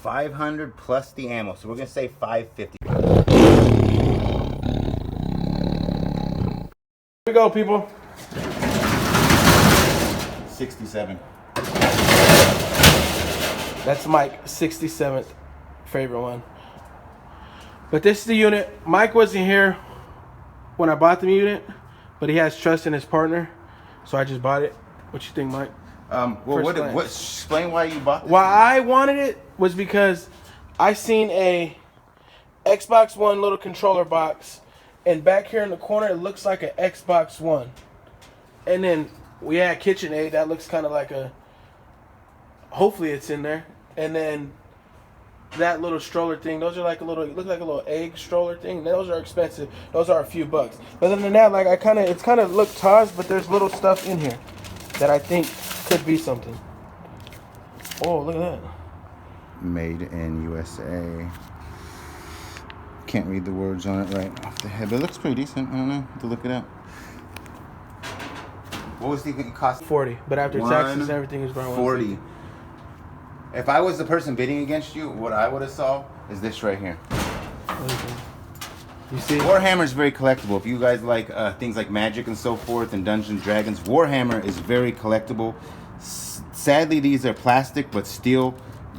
500 plus the ammo, so we're gonna say 550. Here we go, people. 67. That's Mike's 67th favorite one. But this is the unit. Mike wasn't here when I bought the unit, but he has trust in his partner, so I just bought it. What you think, Mike? Well, explain why you bought this. Why I wanted it was because I seen a Xbox One little controller box, and back here in the corner it looks like an Xbox One. And then we had KitchenAid that looks kind of like a. Hopefully it's in there. And then that little stroller thing, those are like a little, look like a little egg stroller thing. Those are expensive. Those are a few bucks. But other than that, like it's kind of look tossed, but there's little stuff in here that I think could be something. Oh, look at that. Made in USA. Can't read the words on it right off the head, but it looks pretty decent. I don't know. Have to look it up. What was the cost? 40, but after taxes and everything is around 40. If I was the person bidding against you, what I would have saw is this right here. You see? Warhammer is very collectible. If you guys like things like Magic and so forth and Dungeons and Dragons, Warhammer is very collectible. Sadly, these are plastic, but still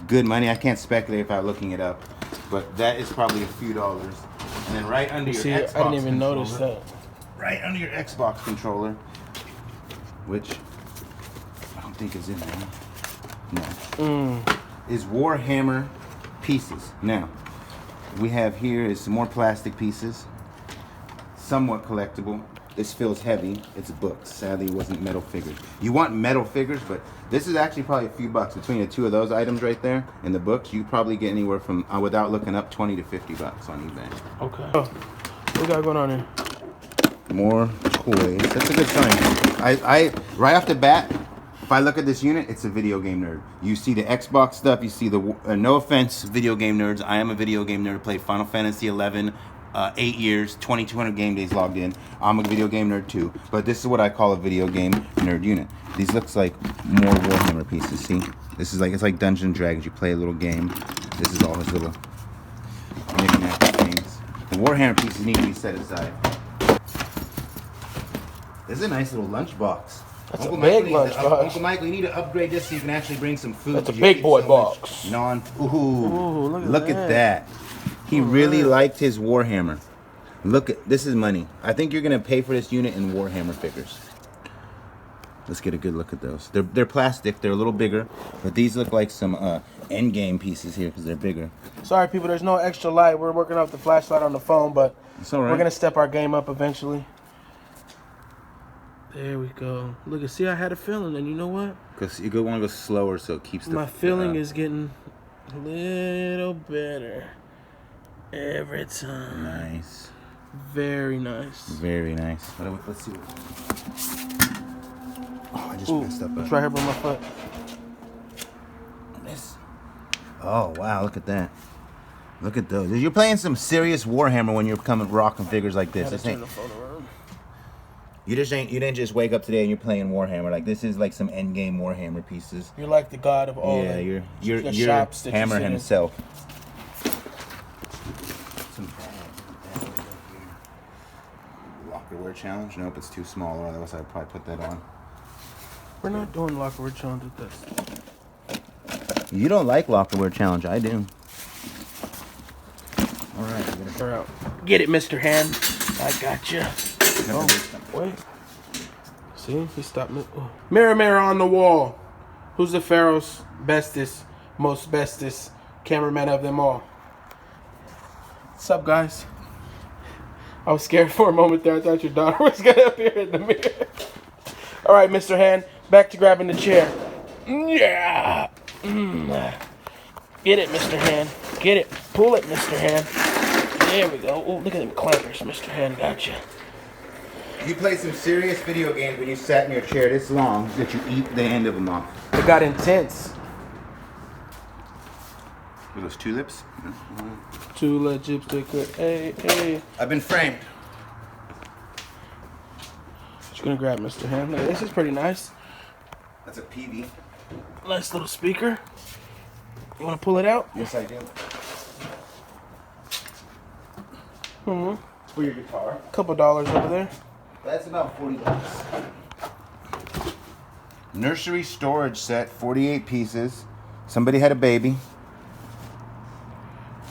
good money. I can't speculate without looking it up, but that is probably a few dollars. And then right under your Xbox I didn't even notice that. Right under your Xbox controller, which I don't think is in there. No. Is Warhammer pieces. Now, we have here is some more plastic pieces. Somewhat collectible. This feels heavy. It's books. Sadly, it wasn't metal figures. You want metal figures, but this is actually probably a few bucks. Between the two of those items right there and the books, you probably get anywhere from, without looking up, 20 to 50 bucks on eBay. Okay. Oh, what we got going on here? More toys. That's a good sign. I right off the bat, if I look at this unit, it's a video game nerd. You see the Xbox stuff. You see the no offense, video game nerds. I am a video game nerd. Played Final Fantasy 11, 8 years, 2,200 game days logged in. I'm a video game nerd too. But this is what I call a video game nerd unit. These looks like more Warhammer pieces. See, this is like it's like Dungeons and Dragons. You play a little game. This is all his little knick-knack things. The Warhammer pieces need to be set aside. This is a nice little lunchbox. That's a big lunchbox. Uncle Michael, you need to upgrade this so you can actually bring some food. That's a big boy box. Ooh, look at that. He really liked his Warhammer. Look at this is money. I think you're gonna pay for this unit in Warhammer figures. Let's get a good look at those. They're plastic. They're a little bigger, but these look like some endgame pieces here because they're bigger. Sorry, people. There's no extra light. We're working off the flashlight on the phone, but it's all right. We're gonna step our game up eventually. There we go. Look, see, I had a feeling, and you know what? Because you want to go slower so it keeps the... My feeling is getting a little better every time. Nice. Very nice. Very nice. Let's see what... Oh, I just messed up. It's right here by my foot. This. Oh, wow, look at that. Look at those. You're playing some serious Warhammer when you're coming rocking figures like this. This ain't... You didn't just wake up today and you're playing Warhammer. Like this is like some endgame Warhammer pieces. You're like the god of all. Yeah, you're Hammer himself. Some bad lockerware challenge. Nope, it's too small. Otherwise, I'd probably put that on. We're not doing lockerware challenge with this. You don't like lockerware challenge. I do. All right, we're gonna out. Get it, Mr. Hand. I got you. Oh, wait. See, he stopped me. Oh. Mirror, mirror on the wall. Who's the Pharaoh's bestest, most bestest cameraman of them all? What's up, guys? I was scared for a moment there. I thought your daughter was going to appear in the mirror. All right, Mr. Hand, back to grabbing the chair. Yeah. Get it, Mr. Hand. Get it. Pull it, Mr. Hand. There we go. Oh, look at them clampers, Mr. Hand. Gotcha. You played some serious video games when you sat in your chair this long that you eat the end of them off. It got intense. Were those tulips? Tulips, hey. I've been framed. Just gonna grab Mr. Ham. This is pretty nice. That's a PV. Nice little speaker. You want to pull it out? Yes, I do. For your guitar. Couple dollars over there. That's about $40. Nursery storage set, 48 pieces. Somebody had a baby.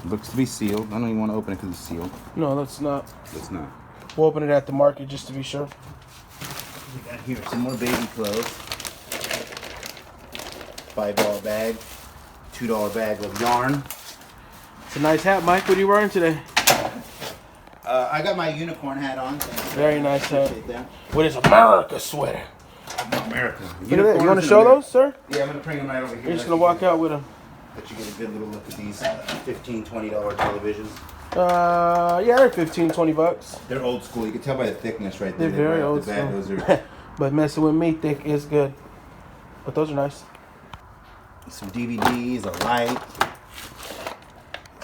Looks to be sealed. I don't even want to open it because it's sealed. No, that's not. It's not. We'll open it at the market just to be sure. We got here some more baby clothes. $5 bag. $2 bag of yarn. It's a nice hat, Mike. What are you wearing today? I got my unicorn hat on. Very nice hat. With his America sweater. America. Look at that. You want to show those, sir? Yeah, I'm going to bring them right over here. You're just going to walk out with them. Let you get a good little look at these $15, $20 televisions. Yeah, they're 15, 20 bucks. They're old school. You can tell by the thickness right there. They're very right old school. school. Those are But messing with me thick is good. But those are nice. some DVDs, a light.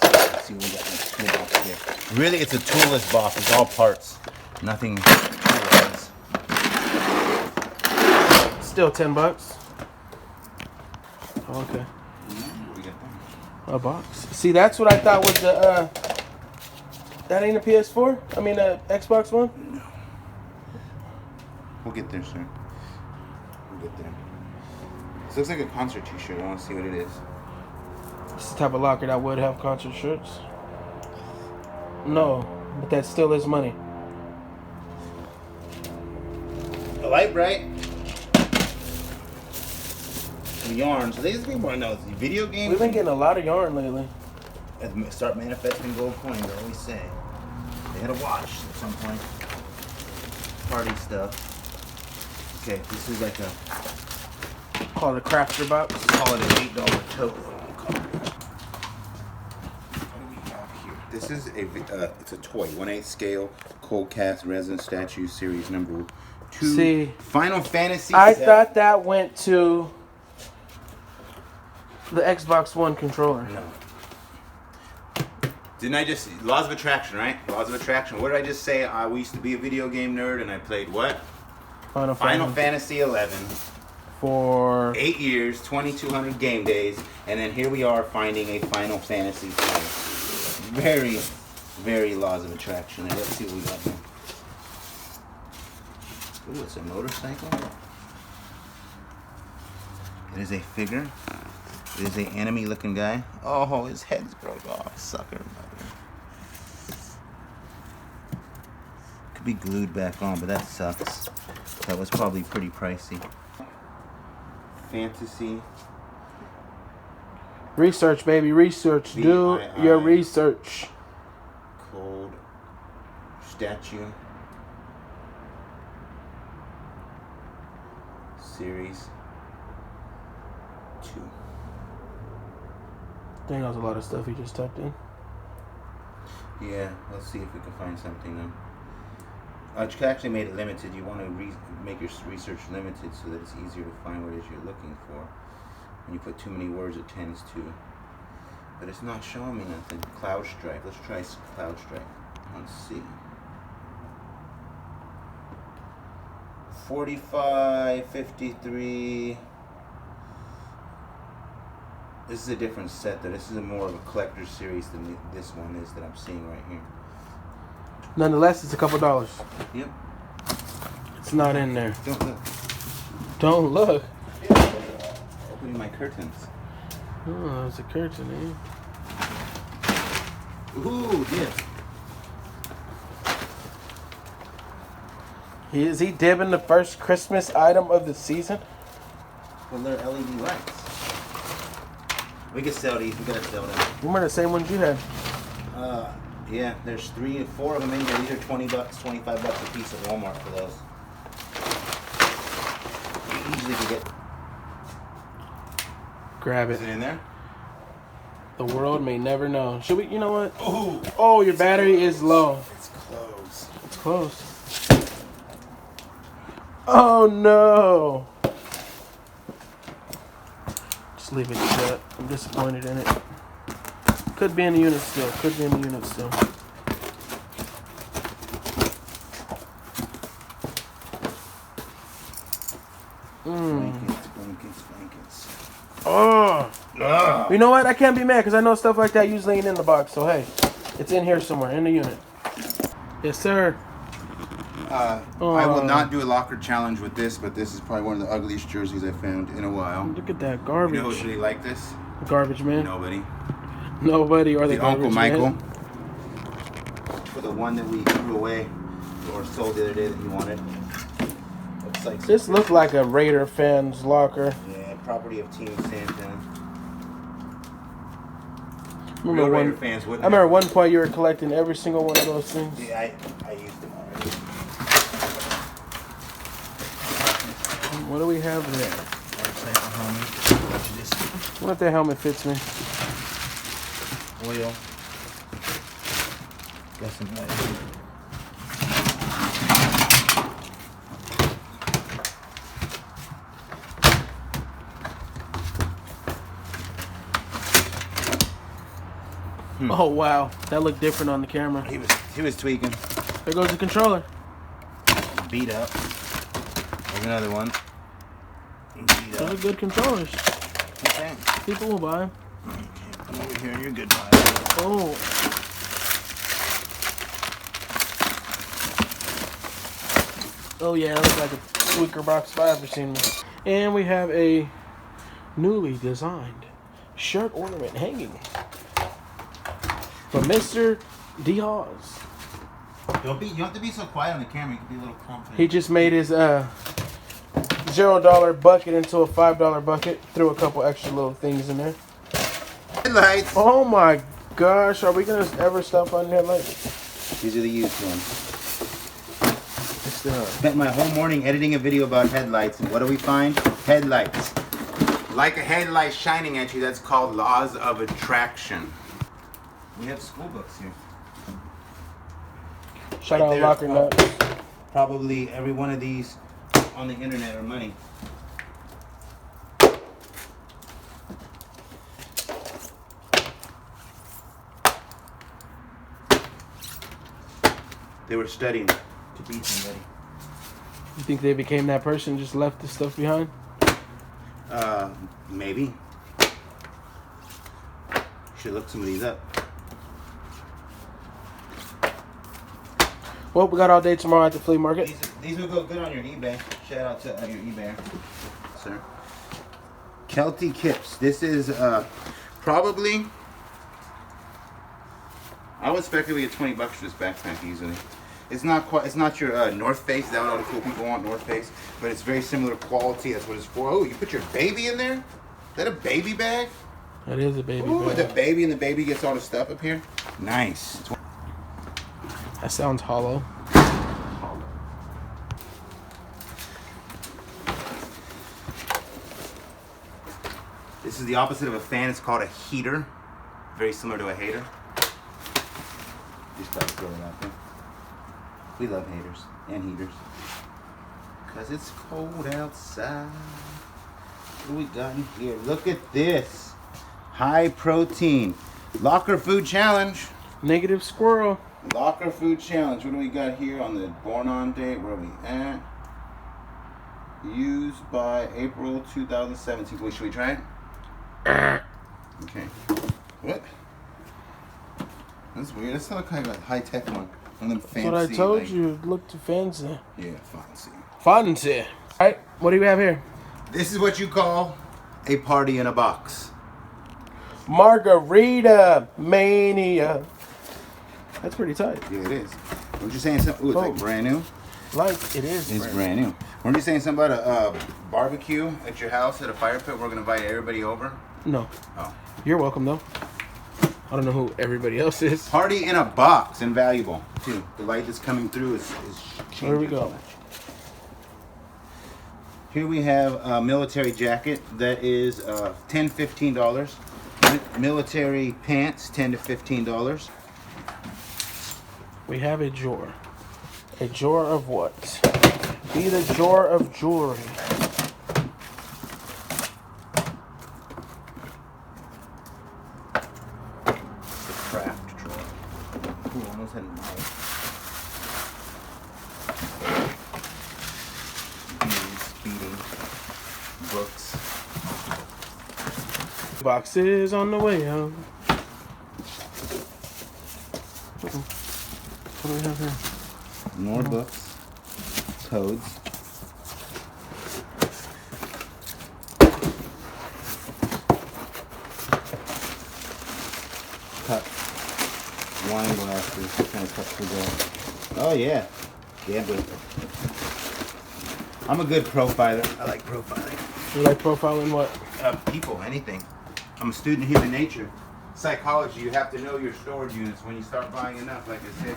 Let's see what we got in the toolbox here. Really, it's a toolless box. It's all parts. Nothing tool-wise. Still 10 bucks. Oh, okay. We got that. A box. See, that's what I thought was the, that ain't a PS4? I mean, a Xbox One? No. We'll get there, sir. We'll get there. This looks like a concert t-shirt. I want to see what it is. It's the type of locker that would have concert shirts. No, but that still is money. A light bright. Some yarn. So these people want to know, is the video game? We've been getting a lot of yarn lately. Start manifesting gold coins, I always say. They had a watch at some point. Party stuff. Okay, this is like a, Call it a crafter box. call it an $8 tote. What do we have here? This is it's a toy, 1/8 scale, cold cast resin statue series number 2. See, Final Fantasy I 7. thought that went to the Xbox One controller. No. Didn't I just... Laws of attraction, right? Laws of attraction. What did I just say? We used to be a video game nerd, and I played what? Final Fantasy 11. For 8 years, 2,200 game days, and then here we are finding a Final Fantasy toy. Very, very laws of attraction. Now, let's see what we got here. Ooh, it's a motorcycle. It is a figure. It is a enemy-looking guy. Oh, his head's broke off, sucker. Could be glued back on, but that sucks. That was probably pretty pricey. Fantasy. research, baby, research. Do your research. Cold statue. Series 2. I think that was a lot of stuff he just typed in. Yeah, let's see if we can find something though. You can actually make it limited. You want to make your research limited so that it's easier to find what it is you're looking for. When you put too many words, it tends to. But it's not showing me nothing. Cloud Strike. Let's try Cloud Strike. Let's see. 45, 53. This is a different set though. This is more of a collector's series than this one is that I'm seeing right here. Nonetheless, it's a couple dollars. Yep. It's not in there. Don't look. Don't look. Opening my curtains. Oh, it's a curtain, eh? Ooh, yes. Is he dibbing the first Christmas item of the season? Well, they're LED lights. We can sell these. We gotta sell them. Remember the same ones you had? Yeah. There's 3 or 4 of them in here. These are $20, $25 a piece at Walmart for those. You usually can get. Grab it. Is it in there? The world may never know. Should we? You know what? Oh. Oh, your battery is low. It's close. It's close. Oh no! Just leave it shut. I'm disappointed in it. Could be in the unit still. Could be in the unit still. Blankets, blankets, blankets. Oh! Ah. You know what? I can't be mad because I know stuff like that usually ain't in the box. So hey, it's in here somewhere in the unit. Yes, sir. I will not do a locker challenge with this, but this is probably one of the ugliest jerseys I've found in a while. Look at that garbage. You know who really like this? Garbage man. Nobody. Nobody or the Uncle Michael. man. For the one that we threw away or sold the other day that he wanted. Looks like This looked like a Raider fan's locker. Yeah, property of Team Santa. I remember one point you were collecting every single one of those things. Yeah, I used them already. What do we have there? What if that helmet fits me? Oil. Got some light. Oh wow, that looked different on the camera. He was tweaking. There goes the controller. Beat up. There's another one. Those are good controllers. Okay. People will buy them. Okay, come over here. You're good buy. Oh. Oh yeah, that looks like a Tweaker Box 5 machine. And we have a newly designed shirt ornament hanging from Mr. D. Hawes. You don't have to be so quiet on the camera. You can be a little confident. He just made his $0 bucket into a $5 bucket. Threw a couple extra little things in there. Headlights. Oh my gosh, are we gonna ever stop on headlights? These are the used ones. Spent my whole morning editing a video about headlights, and what do we find? Headlights. Like a headlight shining at you, that's called laws of attraction. We have school books here. Shout out Locker Nuts. Probably every one of these on the internet are money. They were studying to be somebody. You think they became that person, just left the stuff behind? Maybe. Should look some of these up. Well, we got all day tomorrow at the flea market. These will go good on your eBay. Shout out to your eBay, sir. Kelty Kips. This is probably. I would speculate at $20 for this backpack easily. It's not quite. It's not your North Face. That what all the cool people want, North Face. But it's very similar quality. That's what it's for. Oh, you put your baby in there? Is that a baby bag? That is a baby Ooh, bag. the baby, and the baby gets all the stuff up here. Nice. That sounds hollow. This is the opposite of a fan. It's called a heater. Very similar to a hater. Just thought I'd throw it out there. We love haters and heaters. Because it's cold outside. What do we got in here? Look at this. High protein. Locker food challenge. Negative squirrel. Locker food challenge. What do we got here on the born on date? Where are we at? Used by April 2017. Wait, should we try it? Okay. What? That's weird. That's not kind of a high-tech one. One of them fancy. That's what I told you. It looked fancy. Yeah, fancy. Fancy. All right. What do we have here? This is what you call a party in a box. Margarita Mania. That's pretty tight. Yeah, it is. Weren't you saying something? Ooh, it's like brand new. Like it is. It's brand new. Weren't you saying something about a barbecue at your house at a fire pit? We're gonna invite everybody over. No. Oh. You're welcome though. I don't know who everybody else is. Party in a box, invaluable. Too. The light that's coming through is changing. Here we go. Here we have a military jacket that is $10, $15. Military pants, $10 to $15. We have a drawer. A drawer of what? Be the drawer of jewelry. The craft drawer. Ooh, almost had a knife. Beads, books. Boxes on the way out. What do we have here? More books. Codes. Cups. Wine glasses. What kind of cups we got? Oh yeah. Gambling. I'm a good profiler. I like profiling. You like profiling what? People, anything. I'm a student of human nature. Psychology, you have to know your storage units. When you start buying enough, like I said,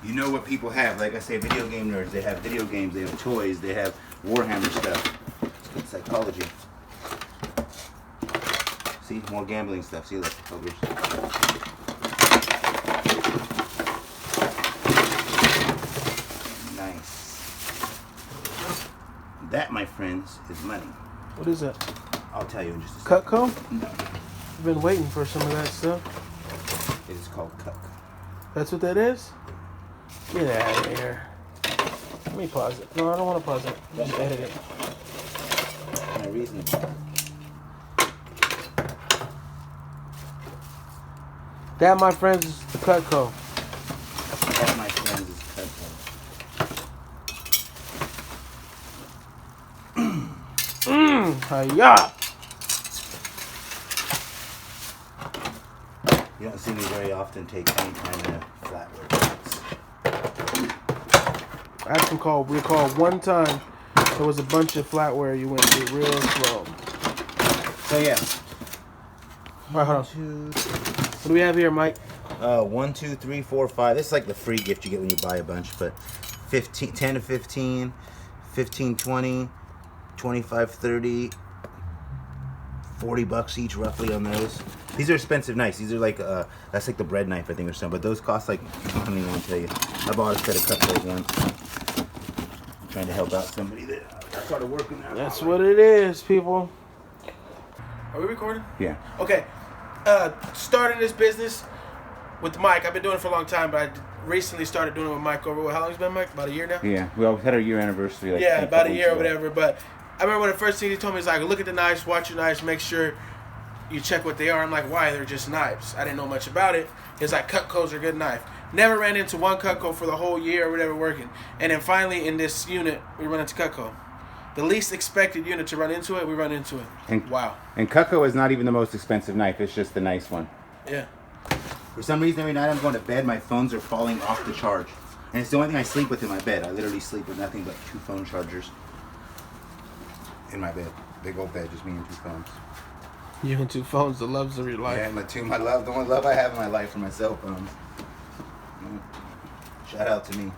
you know what people have. Like I say, video game nerds, they have video games, they have toys, they have Warhammer stuff. It's good psychology. See, more gambling stuff. See, look, ogres. Nice. That, my friends, is money. What is that? I'll tell you in just a second. Cutco? No, I've been waiting for some of that stuff. it is called Cutco. That's what that is? Get out of here. Let me pause it. No, I don't want to pause it. Just edit it. My reason. That, my friends, is the Cutco. That, my friends, is Cutco. Hiya! You don't see me very often take any kind of flatware box. I can recall one time there was a bunch of flatware you went through real slow. So yeah. Alright, hold on. What do we have here, Mike? 1, 2, 3, 4, 5. This is like the free gift you get when you buy a bunch, but 10 to 15, 15, 20, 25, 30, 40 bucks each roughly on those. These are expensive knives. These are like that's like the bread knife I think or something, but those cost like, I don't even want to tell you. I bought a set of Cutcos once. I'm trying to help out somebody that I started working there. That's what it is, people. Are we recording? Yeah. Okay. Started this business with Mike. I've been doing it for a long time, but I recently started doing it with Mike over. How long has it been, Mike? About a year now? Yeah. We always had our year anniversary. Like yeah, about a year or whatever. But I remember when the first thing he told me was like, look at the knives, watch your knives, make sure you check what they are. I'm like, why? They're just knives. I didn't know much about it. It's like Cutcos are a good knife. Never ran into one Cutco for the whole year or whatever working. And then finally in this unit, we run into Cutco. The least expected unit to run into it, we run into it. And, wow. And Cutco is not even the most expensive knife. It's just the nice one. Yeah. For some reason, every night I'm going to bed, my phones are falling off the charge. And it's the only thing I sleep with in my bed. I literally sleep with nothing but 2 phone chargers in my bed. Big old bed, just me and 2 phones. You and 2 phones, the loves of your life. Yeah, the one love I have in my life are my cell phones. Shout out to me.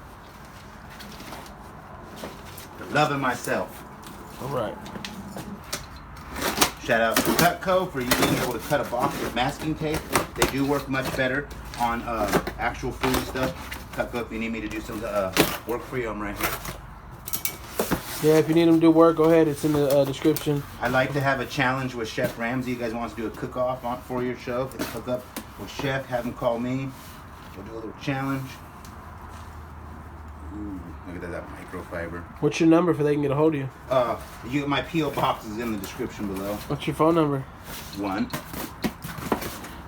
For loving myself. All right. Shout out to Cutco for you being able to cut a box with masking tape. They do work much better on actual food and stuff. Cutco, if you need me to do some work for you, I'm right here. Yeah, if you need them to do work, go ahead. It's in the description. I'd like to have a challenge with Chef Ramsay. You guys want us to do a cook-off for your show? Cook up with Chef, have him call me. We'll do a little challenge. Ooh, look at that microfiber. What's your number for they can get a hold of you? My P.O. box is in the description below. What's your phone number? 1.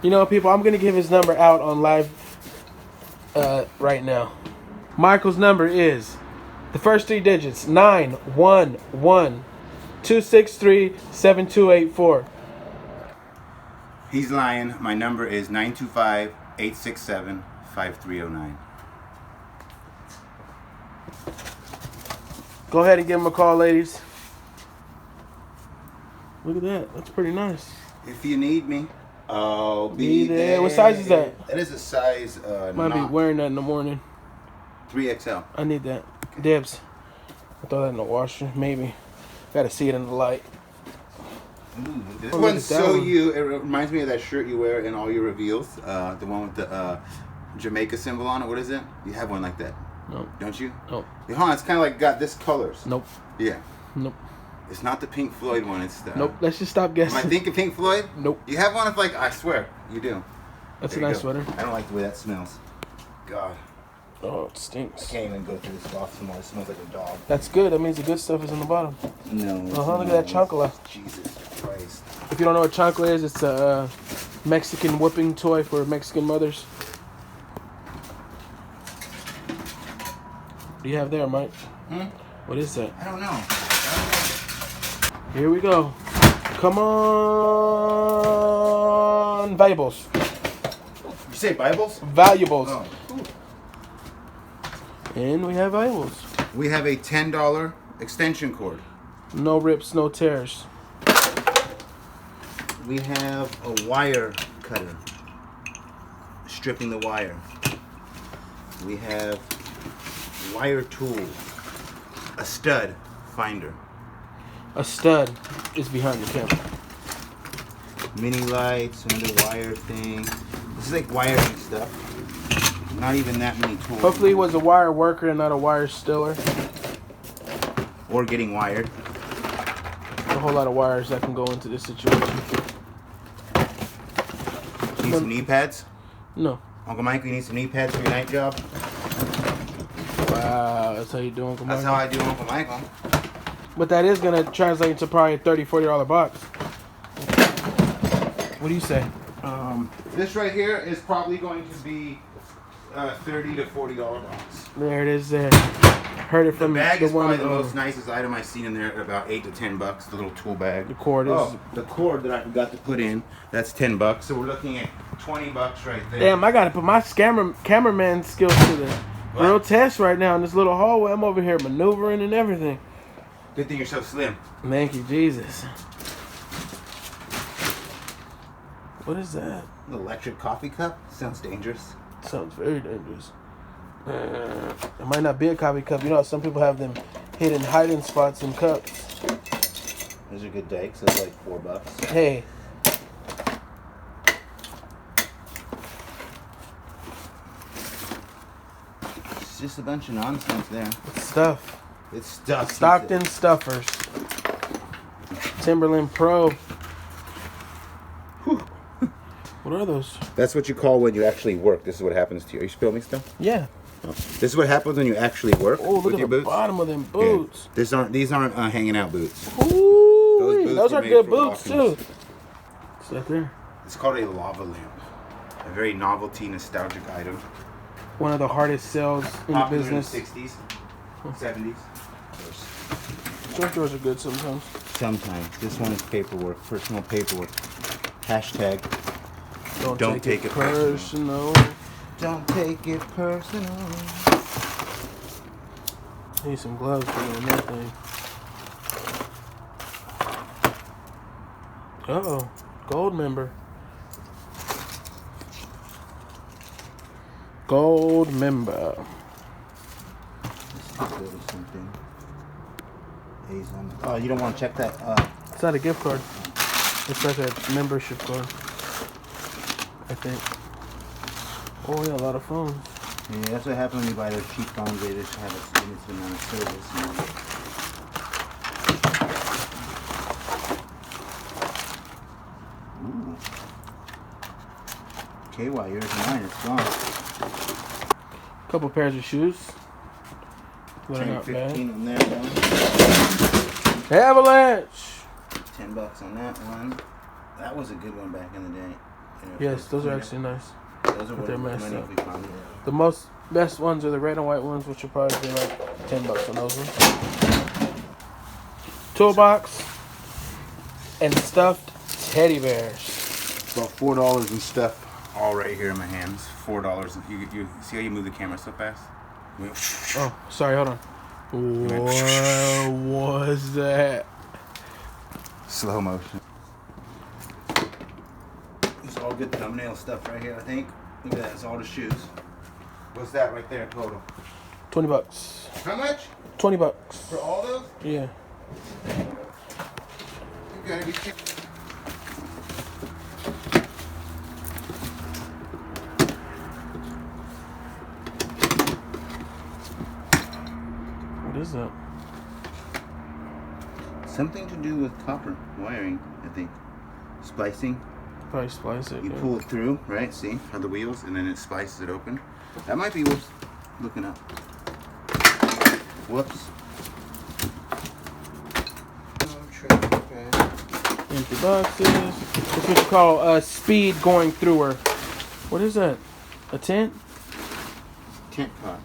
You know, people, I'm going to give his number out on live right now. Michael's number is the first 3 digits, 911-263-7284. He's lying. My number is 925-867-5309. Go ahead and give him a call, ladies. Look at that. That's pretty nice. If you need me, I'll be there. What size is that? That is a size Might be wearing that in the morning. 3XL. I need that. Dibs. I throw that in the washer. Maybe. Gotta see it in the light. Ooh, this one's so you. It reminds me of that shirt you wear in all your reveals. The one with the Jamaica symbol on it. What is it? You have one like that. Nope. Don't you? Nope. Yeah, it's kind of like got this colors. Nope. Yeah. Nope. It's not the Pink Floyd one. It's the. Nope. Let's just stop guessing. Am I thinking Pink Floyd? Nope. You have one of like I swear you do. That's There a you nice go. sweater. I don't like the way that smells. God. Oh, it stinks. Can't even go through this box anymore. It smells like a dog. That's good. That means the good stuff is in the bottom. No. Look at that chancla. Jesus Christ. If you don't know what chancla is, it's a Mexican whooping toy for Mexican mothers. What do you have there, Mike? What is that? I don't know. Here we go. Come on. Valuables. You say Bibles? Valuables. Oh. And we have valuables. We have a $10 extension cord. No rips, no tears. We have a wire cutter. Stripping the wire. We have wire tool. A stud finder. A stud is behind the camera. Mini lights, another wire thing. This is like wiring stuff. Not even that many tools. Hopefully he was a wire worker and not a wire stiller. Or getting wired. A whole lot of wires that can go into this situation. You need some knee pads? No. Uncle Mike, you need some knee pads for your night job? Wow, that's how you do, Uncle Mike. That's how I do Uncle Michael. But that is going to translate into probably a $30, $40 box. What do you say? This right here is probably going to be $30 to $40 box. There it is there. Heard it The from bag the is one. probably the most nicest item I've seen in there, about $8 to $10. The little tool bag. The cord is. Oh, the cord that I forgot to put in, that's $10. So we're looking at $20 right there. Damn, I got to put my cameraman skills to the real test right now in this little hallway. I'm over here maneuvering and everything. Good thing you're so slim. Thank you, Jesus. What is that? An electric coffee cup? Sounds dangerous. Sounds very dangerous. It might not be a coffee cup. You know, some people have them hidden hiding spots in cups. Those are good dikes. That's like $4. Hey. It's just a bunch of nonsense there. It's stuff. It's stuff. Stockton Stuffers. Timberland Pro. Whew. What are those? That's what you call when you actually work. This is what happens to you. Are you filming stuff? Yeah. This is what happens when you actually work Oh, look with at your the boots. bottom of them boots. Yeah. These aren't hanging out boots. Ooh, boots those were are made good for boots walking. too. What's that there? It's called a lava lamp. A very novelty, nostalgic item. One of the hardest sales in the Popular business. in the 60s, 70s. Those drawers are good sometimes. Sometimes. This one is paperwork, personal paperwork. Hashtag Don't take it personal. don't take it personal. Need some gloves for doing that thing. Uh-oh. Gold member. Gold member. Let's go to something. Oh, you don't want to check that? It's not a gift card. It's like a membership card. I think. Oh yeah, a lot of phones. Yeah, that's what happens when you buy those cheap phones. They just have a limited amount of service. Ooh. KY, yours and mine, it's gone. Couple pairs of shoes. What are 10, not 15 bad. on that one. Avalanche! $10 on that one. That was a good one back in the day. Yes, those are actually nice. Those are but they're worth messed money up. if we found it. The best ones are the red and white ones, which will probably be like $10 on those ones. Toolbox and stuffed teddy bears. About $4 and stuff. All right here in my hands. $4. You see how you move the camera so fast? Oh, sorry, hold on. What was that? Slow motion. It's all good thumbnail stuff right here, I think. Look at that, it's all the shoes. What's that right there total? $20. How much? $20. For all those? Yeah. You gotta be kidding. What is that? Something to do with copper wiring, I think. Splicing. Probably splice it. You yeah. pull it through, right? See how the wheels, and then it splices it open. That might be what's Looking up. Whoops. Empty boxes. That's what you call speed going through her. What is that? A tent? Tent pot.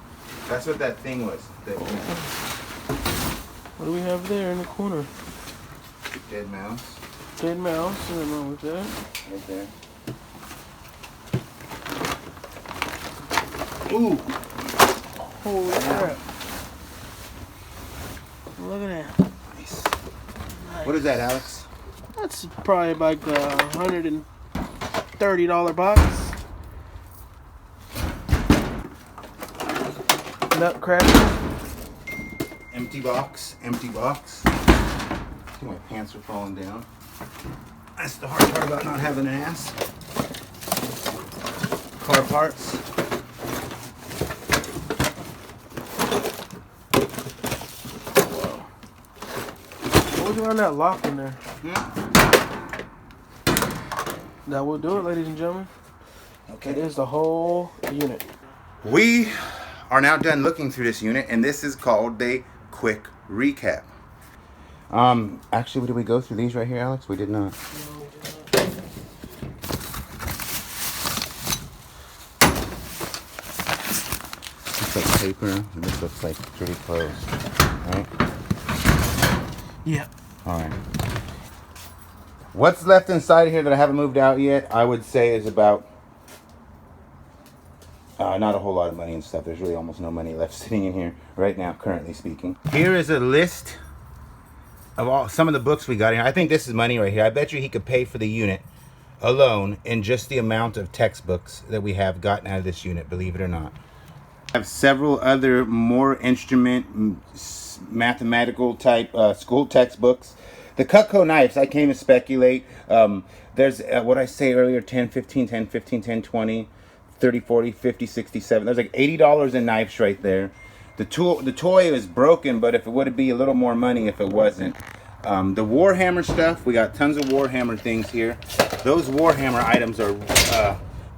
That's what that thing was. What do we have there in the corner? Dead mouse. Dead mouse. Nothing wrong with that. Right there. Ooh. Holy crap. Look at that. Nice. What is that, Alex? That's probably like a $130 box. Nutcracker. Empty box. Empty box. My pants are falling down. That's the hard part about not having an ass. Car parts. What was around that lock in there? That will do it, ladies and gentlemen. Okay. It is the whole unit. We are now done looking through this unit, and this is called the quick recap. Actually, did we go through these right here, Alex? We did not. Looks like paper, and this looks like pretty clothes, right? Yeah. All right. What's left inside here that I haven't moved out yet, I would say is about not a whole lot of money and stuff. There's really almost no money left sitting in here right now, currently speaking. Here is a list of some of the books we got in here. I think this is money right here. I bet you he could pay for the unit alone in just the amount of textbooks that we have gotten out of this unit, believe it or not. I have several other more instrument, mathematical type school textbooks. The Cutco knives, I can't even speculate. There's what I say earlier, 10, 15, 10, 15, 10, 20, 30, 40, 50, 60, 70. There's like $80 in knives right there. The toy is broken, but if it would be a little more money if it wasn't. The Warhammer stuff, we got tons of Warhammer things here. Those Warhammer items are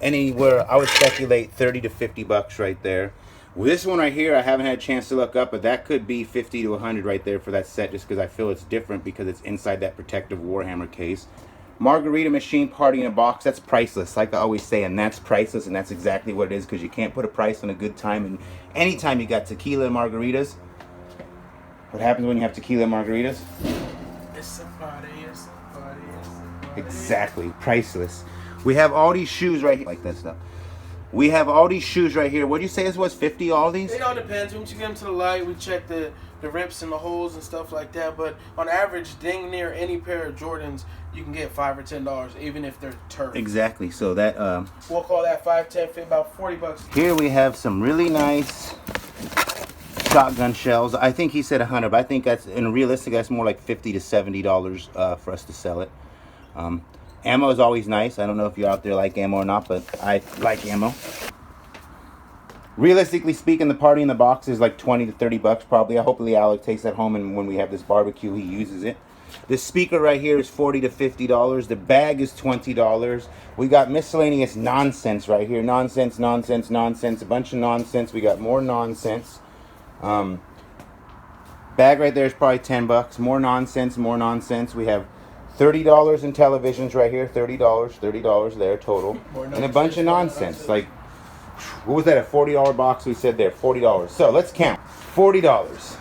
anywhere, I would speculate 30 to 50 bucks right there. This one right here, I haven't had a chance to look up, but that could be 50 to 100 right there for that set, just because I feel it's different because it's inside that protective Warhammer case. Margarita machine party in a box, that's priceless, like I always say, and that's priceless, and that's exactly what it is, because you can't put a price on a good time. And anytime you got tequila and margaritas, what happens when you have tequila and margaritas? It's a party, it's a party, it's a party. Exactly, priceless. We have all these shoes right here, like that stuff. We have all these shoes right here. What do you say this was, 50, all these? It all depends. Once you get them to the light, we check the rips and the holes and stuff like that. But on average, dang near any pair of Jordans, you can get $5 or $10, even if they're turf. Exactly. So that we'll call that 5, 10, 15, about 40 bucks. Here we have some really nice shotgun shells. I think he said 100, but I think that's, in realistic, that's more like $50 to $70 for us to sell it. Ammo is always nice. I don't know if you're out there like ammo or not, but I like ammo. Realistically speaking, the party in the box is like 20 to 30 bucks probably. Hopefully Alec takes that home, and when we have this barbecue, he uses it. This speaker right here is $40 to $50. The bag is $20. We got miscellaneous nonsense right here. Nonsense, nonsense, nonsense. A bunch of nonsense. We got more nonsense. Bag right there is probably 10 bucks. More nonsense, more nonsense. We have $30 in televisions right here. $30 there total. And a bunch of nonsense. Like, what was that, a $40 box we said there? $40. So let's count. $40.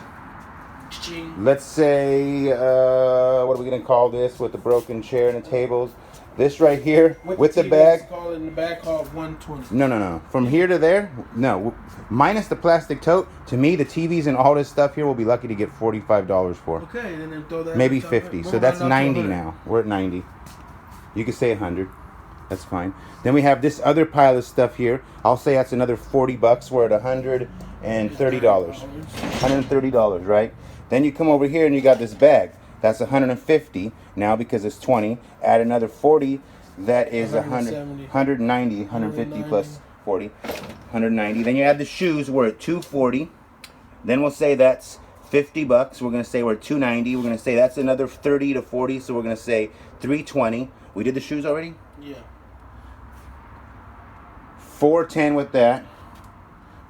Let's say, what are we going to call this with the broken chair and the tables? This right here with the bag. Call it in the bag called 120. No. From here to there, no. Minus the plastic tote, to me, the TVs and all this stuff here will be lucky to get $45 for. Okay, and then throw that. Maybe 50. So that's 90 now. We're at 90. You could say 100. That's fine. Then we have this other pile of stuff here. I'll say that's another 40 bucks. We're at $130. $130, right? Then you come over here and you got this bag. That's 150 now because it's 20. Add another 40. That is 190, 150 plus 40, 190. Then you add the shoes. We're at 240. Then we'll say that's 50 bucks. We're going to say we're at 290. We're going to say that's another 30 to 40. So we're going to say 320. We did the shoes already? Yeah. 410 with that.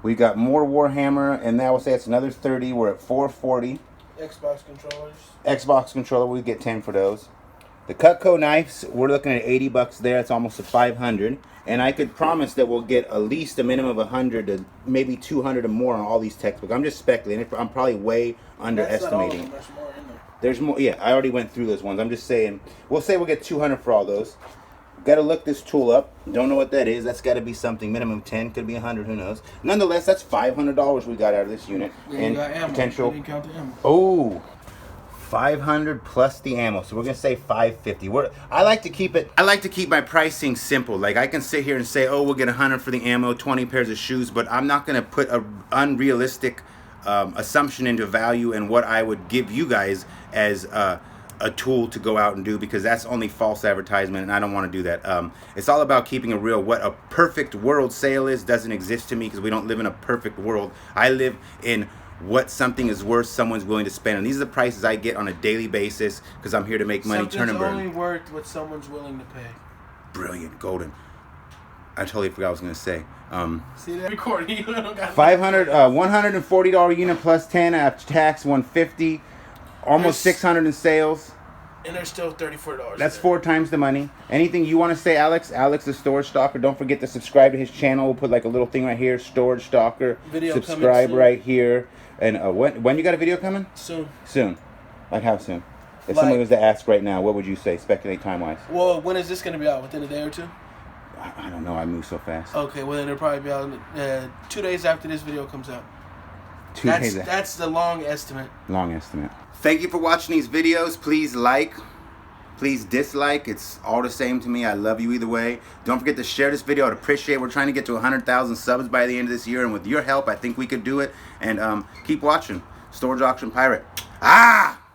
We got more Warhammer, and now we'll say it's another 30. We're at 440. Xbox controllers. Xbox controller, we get 10 for those. The Cutco knives, we're looking at $80 there. It's almost a 500. And I could promise that we'll get at least a minimum of 100 to maybe 200 or more on all these textbooks. I'm just speculating. I'm probably way underestimating. That's not all of them. There's more in there. There's more. Yeah, I already went through those ones. I'm just saying. We'll say we'll get 200 for all those. Got to look this tool up. Don't know what that is. That's got to be something. Minimum 10, could be 100. Who knows? Nonetheless, that's $500 we got out of this unit. Yeah, and you got ammo. potential. You didn't count the ammo. Oh, 500 plus the ammo. So we're gonna say 550. I like to keep it. I like to keep my pricing simple. Like I can sit here and say, oh, we'll get 100 for the ammo, 20 pairs of shoes, but I'm not gonna put a unrealistic assumption into value and what I would give you guys as a tool to go out and do, because that's only false advertisement, and I don't want to do that. It's all about keeping it real. What a perfect world sale is doesn't exist to me, because we don't live in a perfect world. I live in what something is worth someone's willing to spend, and these are the prices I get on a daily basis because I'm here to make money. Turn and burn. Something's only worth what someone's willing to pay. Brilliant, golden. I totally forgot what I was gonna say. See that recording? $140 unit plus 10 after tax, 150. Almost 600 in sales. And there's still $34. That's 4 times the money. Anything you want to say, Alex? Alex is Storage Stalker. Don't forget to subscribe to his channel. We'll put like a little thing right here, Storage Stalker. Video subscribe right here. And when you got a video coming? Soon. Soon. Like how soon? If Like, someone was to ask right now, what would you say? Speculate time-wise. Well, when is this going to be out? Within a day or two? I don't know. I move so fast. Okay, well then it'll probably be out 2 days after this video comes out. 2 days. That's the long estimate. Long estimate. Thank you for watching these videos. Please like. Please dislike. It's all the same to me. I love you either way. Don't forget to share this video. I'd appreciate it. We're trying to get to 100,000 subs by the end of this year, and with your help, I think we could do it. And keep watching. Storage Auction Pirate. Ah!